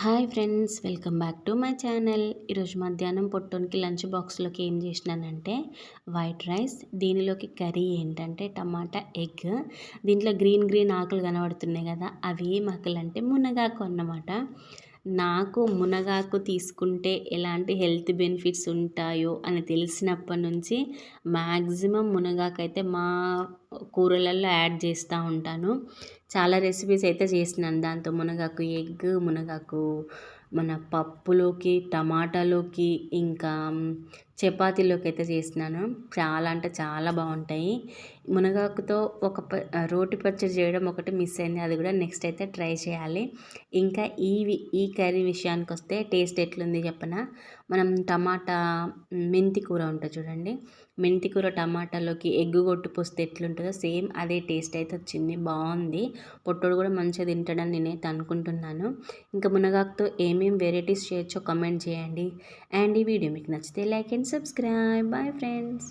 Hi friends, welcome back to my channel. ఈరోజు మధ్యాహ్నం పొట్టోనికి lunch బాక్స్లోకి ఏం చేసినానంటే వైట్ రైస్, దీనిలోకి కర్రీ ఏంటంటే టమాటా ఎగ్. దీంట్లో గ్రీన్ గ్రీన్ ఆకులు కనబడుతున్నాయి కదా, అవి ఏం ఆకులు అంటే మునగాకు అన్నమాట. నాకు మునగాకు తీసుకుంటే ఎలాంటి హెల్త్ బెనిఫిట్స్ ఉంటాయో అని తెలిసినప్పటి నుంచి మ్యాక్సిమం మునగాకు అయితే మా కూరలలో యాడ్ చేస్తూ ఉంటాను. చాలా రెసిపీస్ అయితే చేసినాను దాంతో. మునగాకు ఎగ్, మునగాకు మన పప్పులోకి, టమాటాలోకి, ఇంకా చపాతీలోకి అయితే చేసినాను. చాలా అంటే చాలా బాగుంటాయి. మునగాకుతో రోటి పచ్చడి చేయడం ఒకటి మిస్ అయింది, అది కూడా నెక్స్ట్ అయితే ట్రై చేయాలి. ఇంకా ఈ కర్రీ విషయానికి వస్తే టేస్ట్ ఎట్లుంది చెప్పనా. మనం టమాటా మెంతి కూర ఉంటుంది చూడండి, మెంతి కూర టమాటాలోకి ఎగ్ కొట్టి పోస్తే ఎట్లుంటుందో సేమ్ అదే టేస్ట్ అయితే వచ్చింది, బాగుంది. పొట్టోడు కూడా మంచిగా తింటాడని నేనైతే అనుకుంటున్నాను. ఇంకా మునగాకుతో ఏమేమి వెరైటీస్ చేయొచ్చో కమెంట్ చేయండి. అండ్ ఈ వీడియో మీకు నచ్చితే like and subscribe. Bye friends.